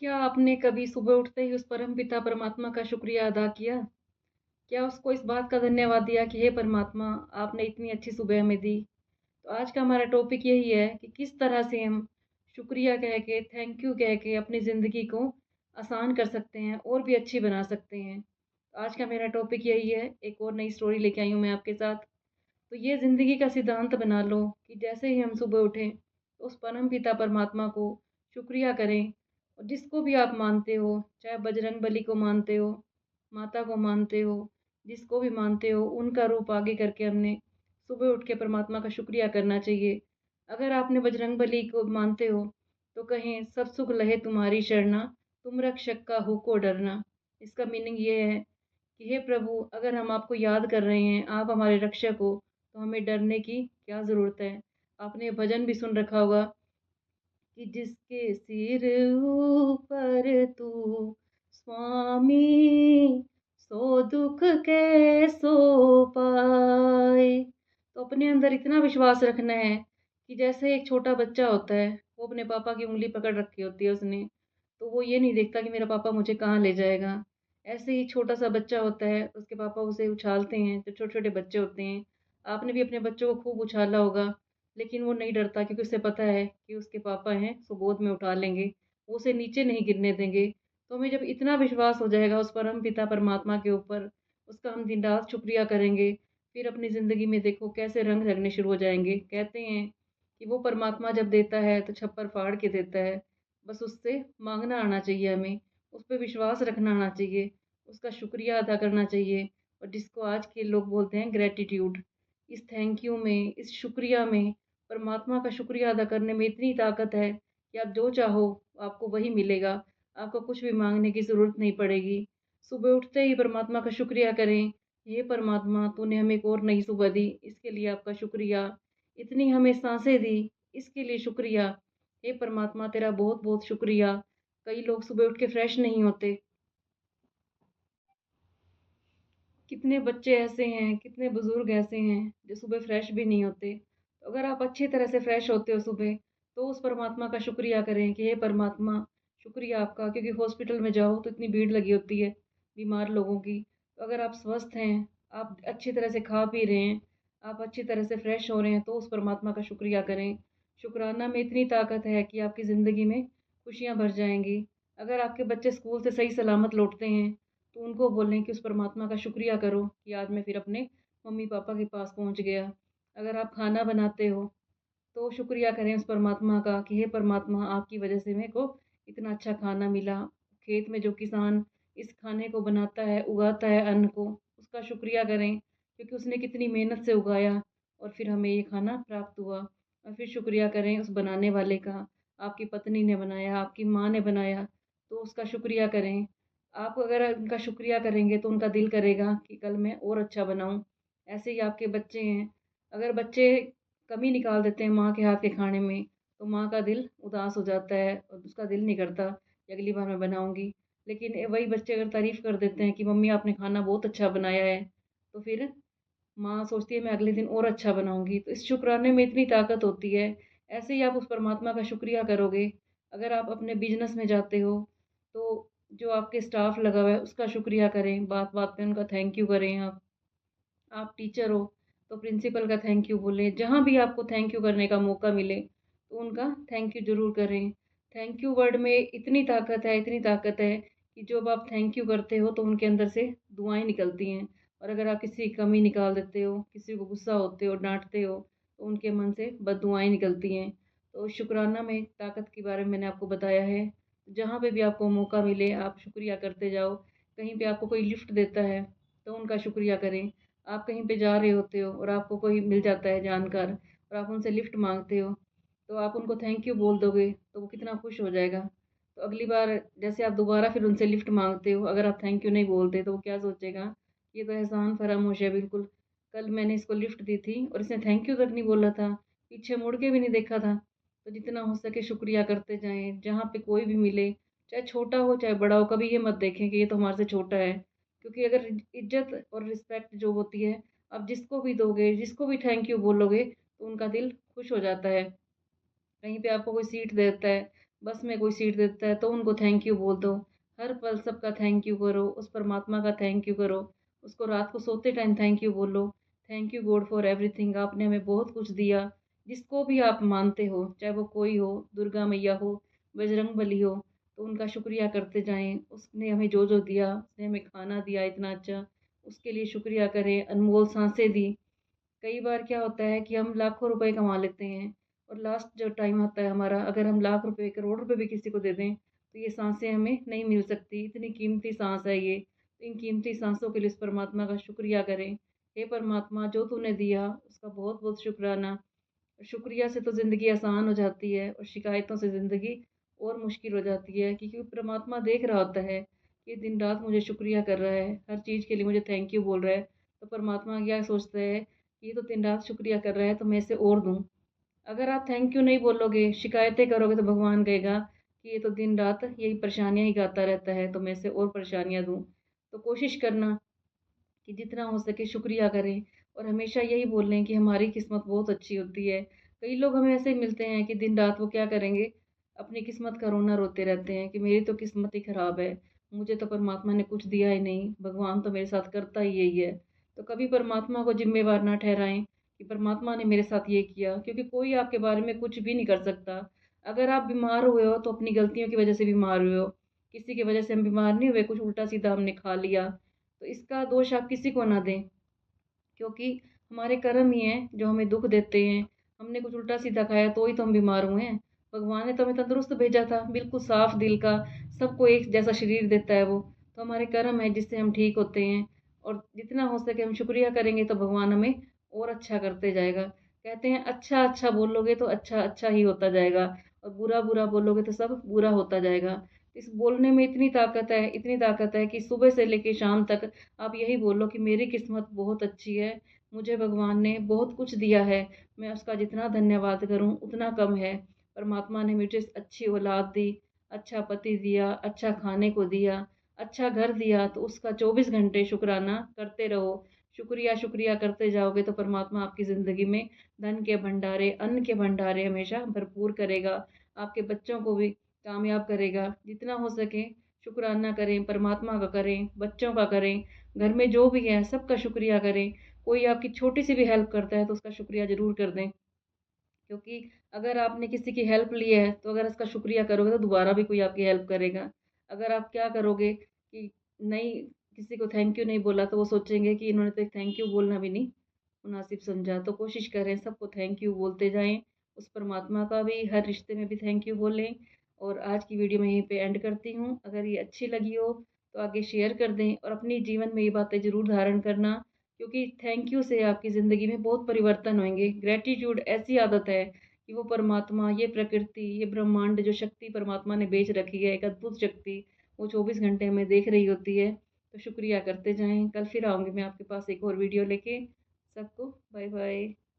क्या आपने कभी सुबह उठते ही उस परमपिता परमात्मा का शुक्रिया अदा किया? क्या उसको इस बात का धन्यवाद दिया कि हे परमात्मा, आपने इतनी अच्छी सुबह हमें दी? तो आज का हमारा टॉपिक यही है कि किस तरह से हम शुक्रिया कह के, थैंक यू कह के अपनी ज़िंदगी को आसान कर सकते हैं और भी अच्छी बना सकते हैं। तो आज का मेरा टॉपिक यही है, एक और नई स्टोरी लेके आई हूँ मैं आपके साथ। तो ये ज़िंदगी का सिद्धांत बना लो कि जैसे ही हम सुबह उठें, तो उस परमपिता परमात्मा को शुक्रिया करें। और जिसको भी आप मानते हो, चाहे बजरंग बली को मानते हो, माता को मानते हो, जिसको भी मानते हो, उनका रूप आगे करके हमने सुबह उठ के परमात्मा का शुक्रिया करना चाहिए। अगर आपने बजरंग बली को मानते हो, तो कहें सब सुख लहे तुम्हारी शरणा, तुम रक्षक का हो को डरना। इसका मीनिंग ये है कि हे प्रभु, अगर हम आपको याद कर रहे हैं, आप हमारे रक्षक हो, तो हमें डरने की क्या ज़रूरत है। आपने ये भजन भी सुन रखा होगा कि जिसके सिर ऊपर तू स्वामी, सो दुख कैसो पाए। तो अपने अंदर इतना विश्वास रखना है कि जैसे एक छोटा बच्चा होता है, वो अपने पापा की उंगली पकड़ रखी होती है उसने, तो वो ये नहीं देखता कि मेरा पापा मुझे कहाँ ले जाएगा। ऐसे ही छोटा सा बच्चा होता है, उसके पापा उसे उछालते हैं, जब छोटे छोटे बच्चे होते हैं। आपने भी अपने बच्चों को खूब उछाला होगा, लेकिन वो नहीं डरता क्योंकि उसे पता है कि उसके पापा हैं, सो गोद में उठा लेंगे, वो उसे नीचे नहीं गिरने देंगे। तो हमें जब इतना विश्वास हो जाएगा उस परम पिता परमात्मा के ऊपर, उसका हम दिन रात शुक्रिया करेंगे, फिर अपनी ज़िंदगी में देखो कैसे रंग लगने शुरू हो जाएंगे। कहते हैं कि वो परमात्मा जब देता है तो छप्पर फाड़ के देता है। बस उससे मांगना आना चाहिए हमें, उस पर विश्वास रखना आना चाहिए, उसका शुक्रिया अदा करना चाहिए। और जिसको आज के लोग बोलते हैं ग्रैटिट्यूड, इस थैंक यू में, इस शुक्रिया में, परमात्मा का शुक्रिया अदा करने में इतनी ताकत है कि आप जो चाहो आपको वही मिलेगा। आपको कुछ भी मांगने की ज़रूरत नहीं पड़ेगी। सुबह उठते ही परमात्मा का शुक्रिया करें, हे परमात्मा, तूने हमें एक और नई सुबह दी, इसके लिए आपका शुक्रिया। इतनी हमें सांसें दी, इसके लिए शुक्रिया। हे परमात्मा, तेरा बहुत बहुत शुक्रिया। कई लोग सुबह उठ के फ्रेश नहीं होते। कितने बच्चे ऐसे हैं, कितने बुजुर्ग ऐसे हैं जो सुबह फ्रेश भी नहीं होते। तो अगर आप अच्छी तरह से फ्रेश होते हो सुबह, तो उस परमात्मा का शुक्रिया करें कि हे परमात्मा, शुक्रिया आपका, क्योंकि हॉस्पिटल में जाओ तो इतनी भीड़ लगी होती है बीमार लोगों की। तो अगर आप स्वस्थ हैं, आप अच्छी तरह से खा पी रहे हैं, आप अच्छी तरह से फ्रेश हो रहे हैं, तो उस परमात्मा का शुक्रिया करें। शुक्राना में इतनी ताकत है कि आपकी ज़िंदगी में खुशियाँ भर जाएंगी। अगर आपके बच्चे स्कूल से सही सलामत लौटते हैं, तो उनको बोलें कि उस परमात्मा का शुक्रिया करो कि आज मैं फिर अपने मम्मी पापा के पास पहुंच गया। अगर आप खाना बनाते हो, तो शुक्रिया करें उस परमात्मा का कि हे परमात्मा, आपकी वजह से मेरे को इतना अच्छा खाना मिला। खेत में जो किसान इस खाने को बनाता है, उगाता है अन्न को, उसका शुक्रिया करें क्योंकि उसने कितनी मेहनत से उगाया और फिर हमें ये खाना प्राप्त हुआ। और फिर शुक्रिया करें उस बनाने वाले का, आपकी पत्नी ने बनाया, आपकी माँ ने बनाया, तो उसका शुक्रिया करें। आप अगर उनका शुक्रिया करेंगे तो उनका दिल करेगा कि कल मैं और अच्छा बनाऊं। ऐसे ही आपके बच्चे हैं, अगर बच्चे कमी निकाल देते हैं माँ के हाथ के खाने में, तो माँ का दिल उदास हो जाता है और उसका दिल नहीं करता कि अगली बार मैं बनाऊंगी। लेकिन वही बच्चे अगर तारीफ़ कर देते हैं कि मम्मी आपने खाना बहुत अच्छा बनाया है, तो फिर माँ सोचती है मैं अगले दिन और अच्छा बनाऊंगी। तो इस शुक्राने में इतनी ताकत होती है। ऐसे ही आप उस परमात्मा का शुक्रिया करोगे। अगर आप अपने बिजनेस में जाते हो, तो जो आपके स्टाफ लगा हुआ है उसका शुक्रिया करें, बात बात पे उनका थैंक यू करें। आप टीचर हो, तो प्रिंसिपल का थैंक यू बोलें। जहाँ भी आपको थैंक यू करने का मौका मिले, तो उनका थैंक यू ज़रूर करें। थैंक यू वर्ड में इतनी ताकत है, इतनी ताकत है कि जब आप थैंक यू करते हो तो उनके अंदर से दुआएँ निकलती हैं। और अगर आप किसी की कमी निकाल देते हो, किसी को गुस्सा होते हो, डाँटते हो, तो उनके मन से बददुआएँ निकलती हैं। तो शुक्राना में ताकत के बारे में मैंने आपको बताया है। जहाँ पे भी आपको मौका मिले, आप शुक्रिया करते जाओ। कहीं पे आपको कोई लिफ्ट देता है, तो उनका शुक्रिया करें। आप कहीं पे जा रहे होते हो और आपको कोई मिल जाता है जानकार और आप उनसे लिफ्ट मांगते हो, तो आप उनको थैंक यू बोल दोगे तो वो कितना खुश हो जाएगा। तो अगली बार जैसे आप दोबारा फिर उनसे लिफ्ट मांगते हो, अगर आप थैंक यू नहीं बोलते तो वो क्या सोचेगा, ये तो एहसान फरामोश है बिल्कुल। कल मैंने इसको लिफ्ट दी थी और इसने थैंक यू तक नहीं बोला था, पीछे मुड़ के भी नहीं देखा था। तो जितना हो सके शुक्रिया करते जाएं, जहाँ पे कोई भी मिले, चाहे छोटा हो चाहे बड़ा हो, कभी ये मत देखें कि ये तो हमारे से छोटा है। क्योंकि अगर इज्जत और रिस्पेक्ट जो होती है, आप जिसको भी दोगे, जिसको भी थैंक यू बोलोगे, तो उनका दिल खुश हो जाता है। कहीं पे आपको कोई सीट देता है, बस में कोई सीट देता है तो उनको थैंक यू बोल दो। हर पल सबका थैंक यू करो, उस परमात्मा का थैंक यू करो। उसको रात को सोते टाइम थैंक यू बोलो। Thank you God for everything, आपने हमें बहुत कुछ दिया। जिसको भी आप मानते हो, चाहे वो कोई हो, दुर्गा मैया हो, बजरंगबली हो, तो उनका शुक्रिया करते जाएँ। उसने हमें जो-जो दिया, उसने हमें खाना दिया इतना अच्छा, उसके लिए शुक्रिया करें। अनमोल साँसें दी। कई बार क्या होता है कि हम लाखों रुपए कमा लेते हैं और लास्ट जो टाइम आता है हमारा, अगर हम लाख रुपए, करोड़ रुपए भी किसी को दे दें, तो ये साँसें हमें नहीं मिल सकती। इतनी कीमती साँस है ये। तो इन कीमती साँसों के लिए उस परमात्मा का शुक्रिया करें। हे परमात्मा, जो तूने दिया उसका बहुत-बहुत शुक्राना। शुक्रिया से तो ज़िंदगी आसान हो जाती है और शिकायतों से ज़िंदगी और मुश्किल हो जाती है, क्योंकि परमात्मा देख रहा होता है कि दिन रात मुझे शुक्रिया कर रहा है, हर चीज़ के लिए मुझे थैंक यू बोल रहा है। तो परमात्मा क्या सोचता है कि ये तो दिन रात शुक्रिया कर रहा है, तो मैं इसे और दूँ। अगर आप थैंक यू नहीं बोलोगे, शिकायतें करोगे, तो भगवान कहेगा कि ये तो दिन रात यही परेशानियाँ ही गाता रहता है, तो मैं इसे और परेशानियाँ दूँ। तो कोशिश करना कि जितना हो सके शुक्रिया करें और हमेशा यही बोलें कि हमारी किस्मत बहुत अच्छी होती है। कई लोग हमें ऐसे ही मिलते हैं कि दिन रात वो क्या करेंगे, अपनी किस्मत का रोना रोते रहते हैं कि मेरी तो किस्मत ही खराब है, मुझे तो परमात्मा ने कुछ दिया ही नहीं, भगवान तो मेरे साथ करता ही यही है। तो कभी परमात्मा को ज़िम्मेवार ना ठहराएँ कि परमात्मा ने मेरे साथ ये किया, क्योंकि कोई आपके बारे में कुछ भी नहीं कर सकता। अगर आप बीमार हुए हो तो अपनी गलतियों की वज़ह से बीमार हुए हो, किसी की वज़ह से हम बीमार नहीं हुए, कुछ उल्टा-सीधा हमने खा लिया। तो इसका दोष आप किसी को ना दें, क्योंकि हमारे कर्म ही हैं जो हमें दुःख देते हैं। हमने कुछ उल्टा-सीधा खाया तो ही तो हम बीमार हुए हैं। भगवान ने तो हमें तंदुरुस्त भेजा था, बिल्कुल साफ दिल का, सबको एक जैसा शरीर देता है वो। तो हमारे कर्म है जिससे हम ठीक होते हैं और जितना हो सके हम शुक्रिया करेंगे तो भगवान हमें और अच्छा करते जाएगा। कहते हैं अच्छा-अच्छा बोलोगे तो अच्छा-अच्छा ही होता जाएगा और बुरा-बुरा बोलोगे तो सब बुरा होता जाएगा। इस बोलने में इतनी ताकत है कि सुबह से लेके शाम तक आप यही बोलो कि मेरी किस्मत बहुत अच्छी है, मुझे भगवान ने बहुत कुछ दिया है, मैं उसका जितना धन्यवाद करूँ उतना कम है। परमात्मा ने मुझे अच्छी औलाद दी, अच्छा पति दिया, अच्छा खाने को दिया, अच्छा घर दिया, तो उसका 24 घंटे शुक्राना करते रहो। शुक्रिया, शुक्रिया करते जाओगे तो परमात्मा आपकी ज़िंदगी में धन के भंडारे, अन्न के भंडारे हमेशा भरपूर करेगा। आपके बच्चों को भी कामयाब करेगा। जितना हो सके शुक्राना करें, परमात्मा का करें, बच्चों का करें, घर में जो भी है सबका शुक्रिया करें। कोई आपकी छोटी-सी भी हेल्प करता है तो उसका शुक्रिया ज़रूर कर दें। क्योंकि अगर आपने किसी की हेल्प ली है, तो अगर उसका शुक्रिया करोगे तो दोबारा भी कोई आपकी हेल्प करेगा। अगर आप क्या करोगे कि नहीं, किसी को थैंक यू नहीं बोला तो वो सोचेंगे कि इन्होंने तो एक थैंक यू बोलना भी नहीं मुनासिब समझा। तो कोशिश करें सबको थैंक यू बोलते जाएँ। उस परमात्मा का भी हर रिश्ते में भी थैंक यू बोलें। और आज की वीडियो मैं यहीं पे एंड करती हूँ। अगर ये अच्छी लगी हो तो आगे शेयर कर दें और अपने जीवन में ये बातें ज़रूर धारण करना, क्योंकि थैंक यू से आपकी ज़िंदगी में बहुत परिवर्तन होंगे। ग्रैटिट्यूड ऐसी आदत है कि वो परमात्मा, ये प्रकृति, ये ब्रह्मांड, जो शक्ति परमात्मा ने भेज रखी है, एक अद्भुत शक्ति, वो 24 घंटे हमें देख रही होती है। तो शुक्रिया करते जाएँ। कल फिर आऊँगी मैं आपके पास एक और वीडियो लेके। सबको बाय बाय।